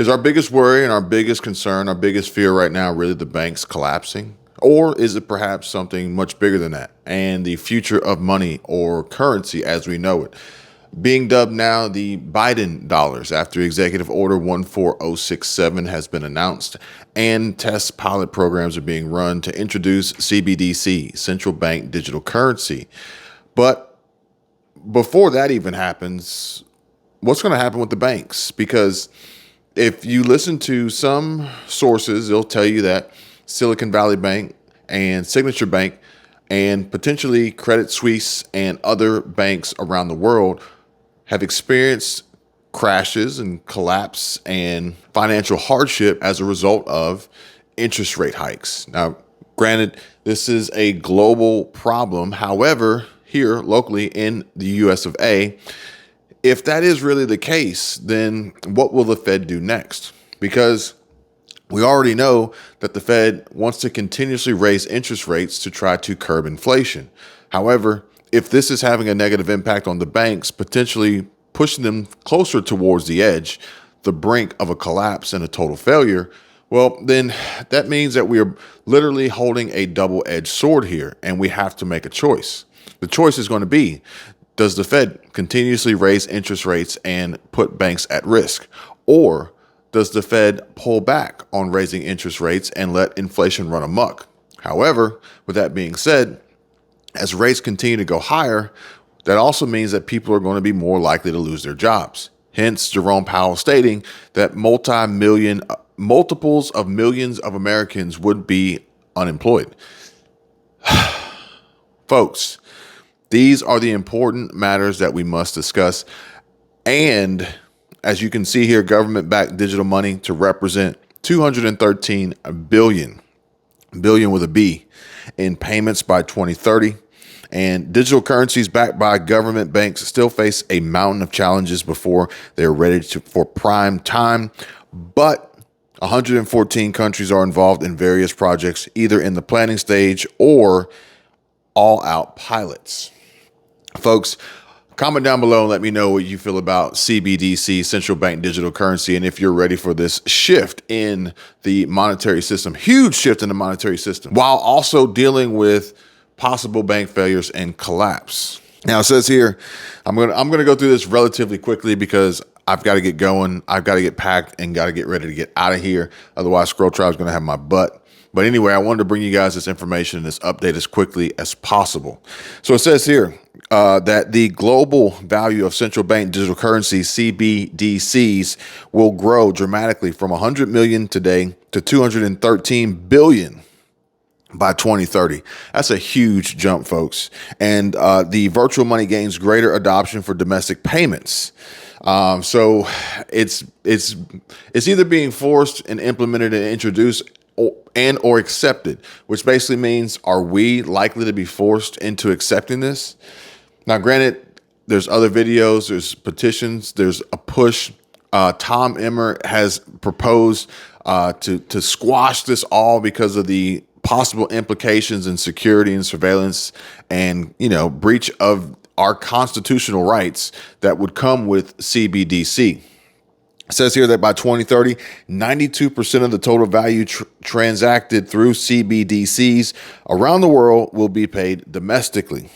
Is our biggest worry and our biggest concern, our biggest fear right now really the banks collapsing? Or is it perhaps something much bigger than that and the future of money or currency as we know it? Being dubbed now the Biden dollars after Executive Order 14067 has been announced and test pilot programs are being run to introduce CBDC, central bank digital currency. But before that even happens, what's going to happen with the banks? Because if you listen to some sources, they'll tell you that Silicon Valley Bank and Signature Bank and potentially Credit Suisse and other banks around the world have experienced crashes and collapse and financial hardship as a result of interest rate hikes. Now, granted, this is a global problem. However, here locally in the US of A, if that is really the case, then what will the Fed do next? Because we already know that the Fed wants to continuously raise interest rates to try to curb inflation. However, if this is having a negative impact on the banks, potentially pushing them closer towards the edge, the brink of a collapse and a total failure, well, then that means that we are literally holding a double-edged sword here, and we have to make a choice. The choice is going to be, does the Fed continuously raise interest rates and put banks at risk? Or does the Fed pull back on raising interest rates and let inflation run amok? However, with that being said, as rates continue to go higher, that also means that people are going to be more likely to lose their jobs. Hence, Jerome Powell stating that multiples of millions of Americans would be unemployed. Folks, these are the important matters that we must discuss. And as you can see here, government-backed digital money to represent 213 billion with a B in payments by 2030. And digital currencies backed by government banks still face a mountain of challenges before they're ready for prime time. But 114 countries are involved in various projects, either in the planning stage or all-out pilots. Folks, comment down below and let me know what you feel about CBDC, central bank digital currency, and if you're ready for this shift in the monetary system, huge shift in the monetary system, while also dealing with possible bank failures and collapse. Now it says here, I'm gonna go through this relatively quickly because I've got to get going. I've got to get packed and got to get ready to get out of here. Otherwise, Scroll Tribe's going to have my butt. But anyway, I wanted to bring you guys this information and this update as quickly as possible. So it says here that the global value of central bank digital currency, CBDCs, will grow dramatically from 100 million today to 213 billion by 2030. That's a huge jump, folks. And the virtual money gains greater adoption for domestic payments. So it's either being forced and implemented and introduced or accepted, which basically means, are we likely to be forced into accepting this? Now, granted, there's other videos, there's petitions, there's a push. Tom Emmer has proposed to squash this all because of the possible implications in security and surveillance and, breach of our constitutional rights that would come with CBDC. It says here that by 2030, 92% of the total value transacted through CBDCs around the world will be paid domestically.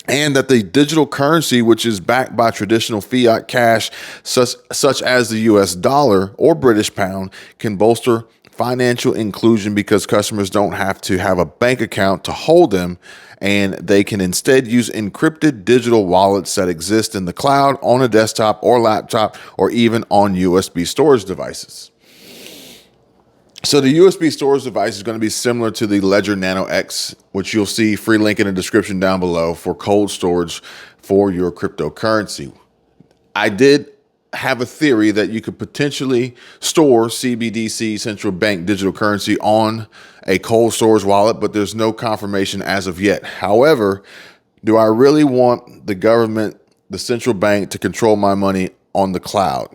And that the digital currency, which is backed by traditional fiat cash, such as the US dollar or British pound, can bolster financial inclusion because customers don't have to have a bank account to hold them, and they can instead use encrypted digital wallets that exist in the cloud, on a desktop or laptop, or even on USB storage devices. So the USB storage device is going to be similar to the Ledger Nano X, which you'll see free link in the description down below for cold storage for your cryptocurrency. I did have a theory that you could potentially store CBDC, central bank digital currency, on a cold storage wallet, but there's no confirmation as of yet. However, do I really want the government, the central bank, to control my money on the cloud?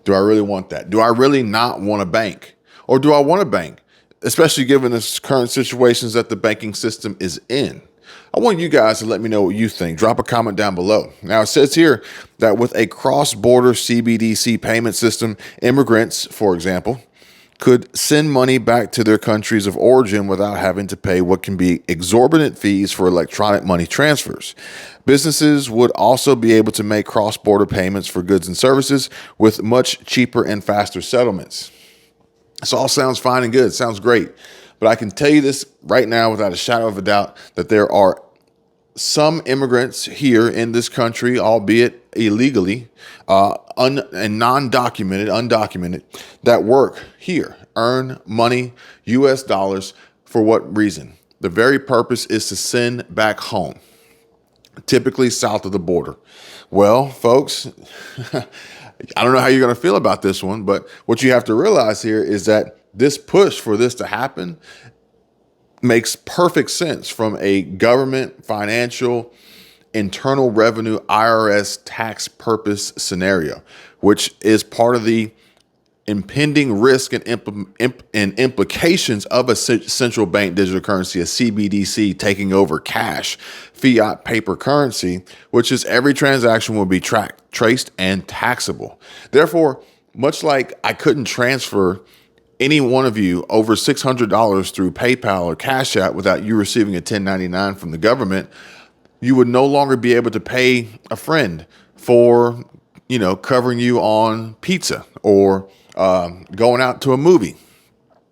Do I really want that? Do I really not want a bank? Or do I want a bank? Especially given the current situations that the banking system is in. I want you guys to let me know what you think. Drop a comment down below. Now, it says here that with a cross-border CBDC payment system, immigrants, for example, could send money back to their countries of origin without having to pay what can be exorbitant fees for electronic money transfers. Businesses would also be able to make cross-border payments for goods and services with much cheaper and faster settlements. This all sounds fine and good. Sounds great. But I can tell you this right now without a shadow of a doubt that there are some immigrants here in this country, albeit illegally, and undocumented, that work here, earn money, US dollars, for what reason? The very purpose is to send back home, typically south of the border. Well, folks, I don't know how you're going to feel about this one, but what you have to realize here is that this push for this to happen makes perfect sense from a government, financial, internal revenue, IRS tax purpose scenario, which is part of the impending risk and implications of a central bank digital currency, a CBDC, taking over cash, fiat paper currency, which is every transaction will be tracked, traced, and taxable. Therefore, much like I couldn't transfer any one of you over $600 through PayPal or Cash App without you receiving a 1099 from the government, you would no longer be able to pay a friend for, covering you on pizza or going out to a movie.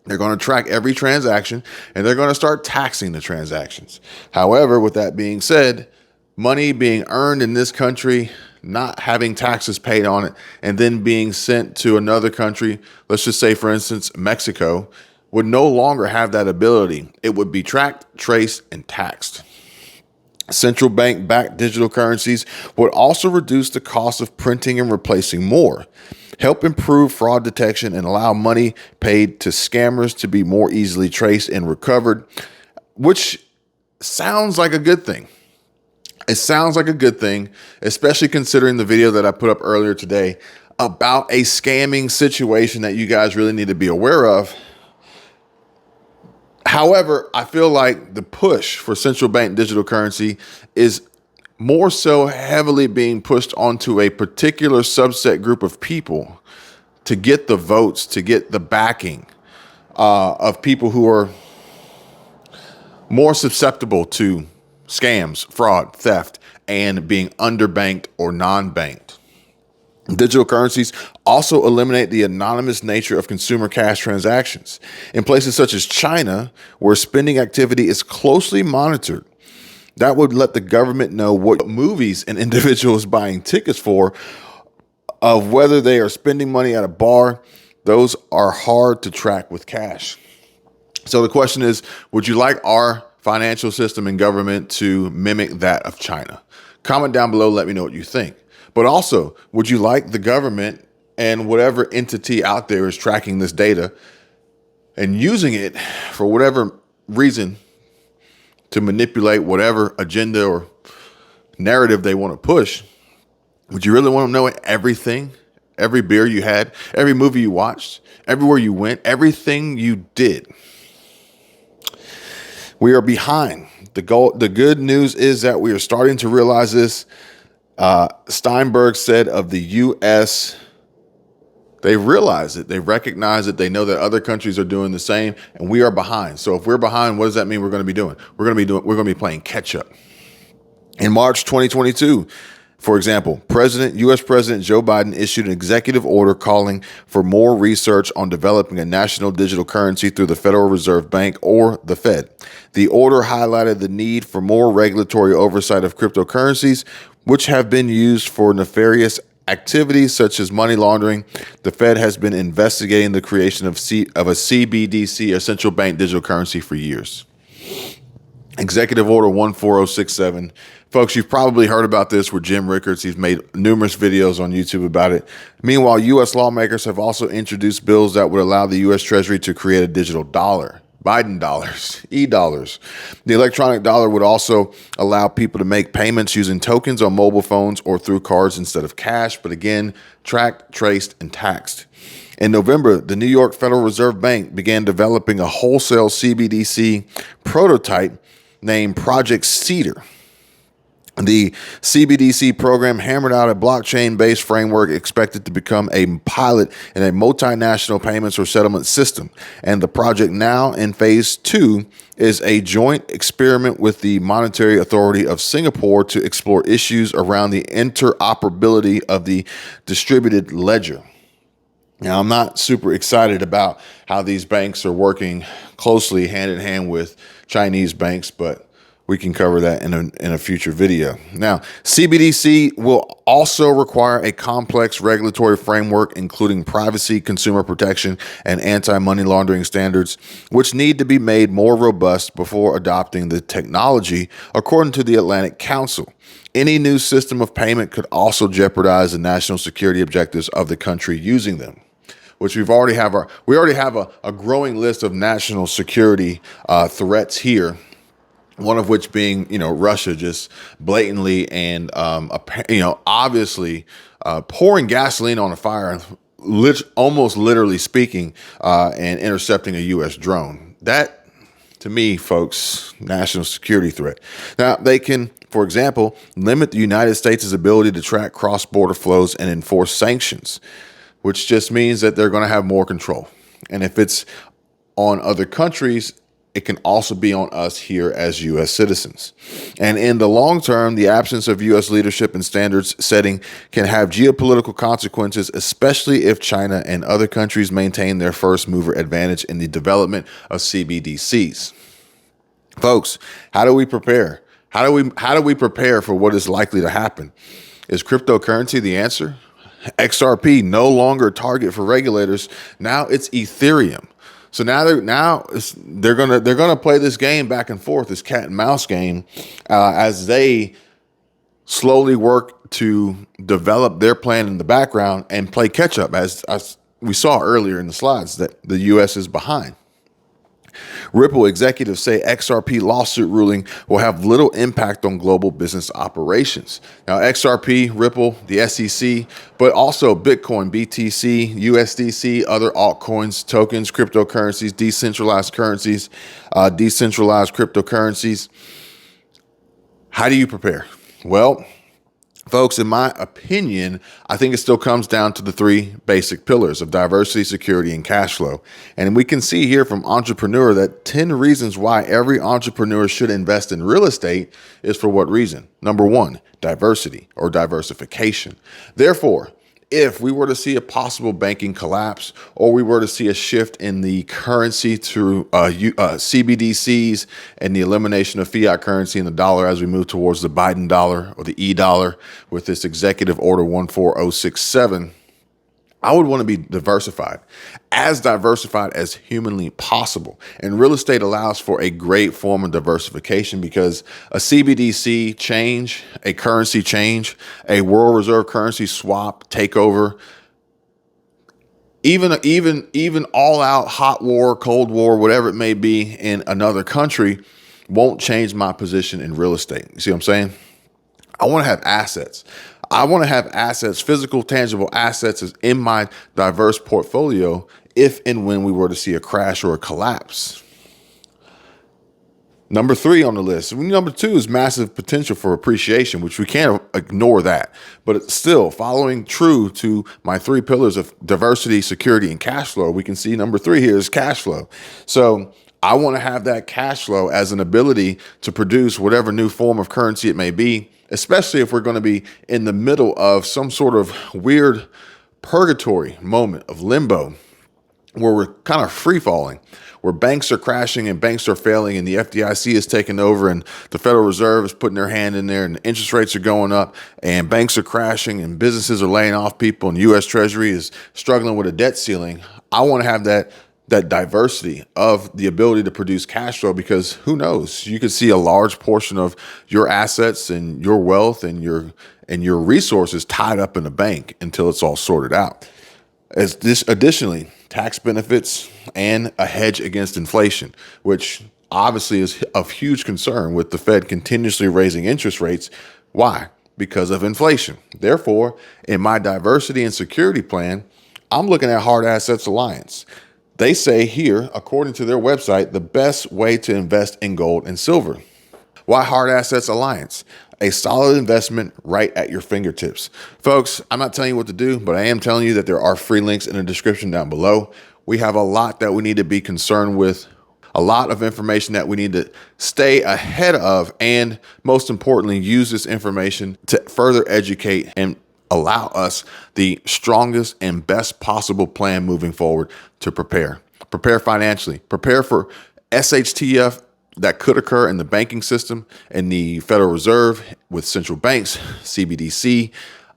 They're going to track every transaction and they're going to start taxing the transactions. However, with that being said, money being earned in this country, not having taxes paid on it, and then being sent to another country, let's just say, for instance, Mexico, would no longer have that ability. It would be tracked, traced, and taxed. Central bank-backed digital currencies would also reduce the cost of printing and replacing more, help improve fraud detection, and allow money paid to scammers to be more easily traced and recovered, which sounds like a good thing. It sounds like a good thing, especially considering the video that I put up earlier today about a scamming situation that you guys really need to be aware of. However, I feel like the push for central bank digital currency is more so heavily being pushed onto a particular subset group of people to get the votes, to get the backing of people who are more susceptible to scams, fraud, theft, and being underbanked or non-banked. Digital currencies also eliminate the anonymous nature of consumer cash transactions. In places such as China, where spending activity is closely monitored, that would let the government know what movies an individual is buying tickets for, of whether they are spending money at a bar. Those are hard to track with cash. So the question is, would you like our financial system and government to mimic that of China? Comment down below, let me know what you think. But also, would you like the government and whatever entity out there is tracking this data and using it for whatever reason to manipulate whatever agenda or narrative they want to push? Would you really want to know everything? Every beer you had, every movie you watched, everywhere you went, everything you did? We are behind. The good news is that we are starting to realize this. Steinberg said of the U.S., they realize it, they recognize it, they know that other countries are doing the same, and we are behind. So if we're behind, what does that mean we're going to be doing? We're going to be playing catch up. In March 2022, for example, U.S. President Joe Biden issued an executive order calling for more research on developing a national digital currency through the Federal Reserve Bank, or the Fed. The order highlighted the need for more regulatory oversight of cryptocurrencies, which have been used for nefarious activities such as money laundering. The Fed has been investigating the creation of a CBDC, a central bank digital currency, for years. Executive Order 14067. Folks, you've probably heard about this with Jim Rickards. He's made numerous videos on YouTube about it. Meanwhile, U.S. lawmakers have also introduced bills that would allow the U.S. Treasury to create a digital dollar. Biden dollars, e-dollars. The electronic dollar would also allow people to make payments using tokens on mobile phones or through cards instead of cash, but again, tracked, traced, and taxed. In November, the New York Federal Reserve Bank began developing a wholesale CBDC prototype named Project Cedar. The CBDC program hammered out a blockchain-based framework expected to become a pilot in a multinational payments or settlement system. And the project now in phase 2 is a joint experiment with the Monetary Authority of Singapore to explore issues around the interoperability of the distributed ledger. Now, I'm not super excited about how these banks are working closely hand in hand with Chinese banks, but we can cover that in a future video. Now, CBDC will also require a complex regulatory framework, including privacy, consumer protection, and anti-money laundering standards, which need to be made more robust before adopting the technology, according to the Atlantic Council. Any new system of payment could also jeopardize the national security objectives of the country using them, which we already have a growing list of national security threats here. One of which being, Russia just blatantly and, obviously pouring gasoline on a fire, almost literally speaking, and intercepting a U.S. drone. That, to me, folks, national security threat. Now, they can, for example, limit the United States' ability to track cross-border flows and enforce sanctions, which just means that they're going to have more control. And if it's on other countries, it can also be on us here as U.S. citizens. And in the long term, the absence of U.S. leadership and standards setting can have geopolitical consequences, especially if China and other countries maintain their first mover advantage in the development of CBDCs. Folks, how do we prepare? How do we prepare for what is likely to happen? Is cryptocurrency the answer? XRP no longer a target for regulators. Now it's Ethereum. So they're gonna play this game back and forth, this cat and mouse game, as they slowly work to develop their plan in the background and play catch up, as we saw earlier in the slides that the U.S. is behind. Ripple executives say XRP lawsuit ruling will have little impact on global business operations. Now, XRP, Ripple, the SEC, but also Bitcoin, BTC, USDC, other altcoins, tokens, cryptocurrencies, decentralized currencies, decentralized cryptocurrencies. How do you prepare? Well, folks, in my opinion, I think it still comes down to the 3 basic pillars of diversity, security, and cash flow. And we can see here from Entrepreneur that 10 reasons why every entrepreneur should invest in real estate is for what reason? Number 1, diversity or diversification. Therefore, if we were to see a possible banking collapse, or we were to see a shift in the currency to CBDCs and the elimination of fiat currency in the dollar as we move towards the Biden dollar or the e-dollar with this executive order 14067, I would want to be diversified as humanly possible. And real estate allows for a great form of diversification because a CBDC change, a currency change, a world reserve currency swap, takeover, even all out hot war, cold war, whatever it may be in another country won't change my position in real estate. You see what I'm saying? I want to have assets. I want to have assets, physical, tangible assets in my diverse portfolio if and when we were to see a crash or a collapse. Number 3 on the list. Number 2 is massive potential for appreciation, which we can't ignore that. But it's still following true to my 3 pillars of diversity, security, and cash flow. We can see number 3 here is cash flow. So I want to have that cash flow as an ability to produce whatever new form of currency it may be, especially if we're going to be in the middle of some sort of weird purgatory moment of limbo where we're kind of free falling, where banks are crashing and banks are failing and the FDIC is taking over and the Federal Reserve is putting their hand in there and the interest rates are going up and banks are crashing and businesses are laying off people and U.S. Treasury is struggling with a debt ceiling. I want to have that diversity of the ability to produce cash flow, because who knows, you could see a large portion of your assets and your wealth and your resources tied up in a bank until it's all sorted out. As this, additionally, tax benefits and a hedge against inflation, which obviously is of huge concern with the Fed continuously raising interest rates. Why? Because of inflation. Therefore, in my diversity and security plan, I'm looking at Hard Assets Alliance. They say here, according to their website, the best way to invest in gold and silver. Why Hard Assets Alliance? A solid investment right at your fingertips. Folks, I'm not telling you what to do, but I am telling you that there are free links in the description down below. We have a lot that we need to be concerned with, a lot of information that we need to stay ahead of, and most importantly, use this information to further educate and allow us the strongest and best possible plan moving forward to prepare. Prepare financially, prepare for SHTF that could occur in the banking system and the Federal Reserve with central banks, CBDC,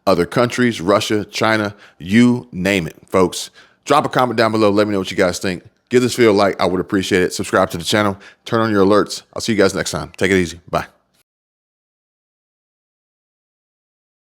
other countries, Russia, China, you name it, folks. Drop a comment down below. Let me know what you guys think. Give this video a like. I would appreciate it. Subscribe to the channel. Turn on your alerts. I'll see you guys next time. Take it easy. Bye.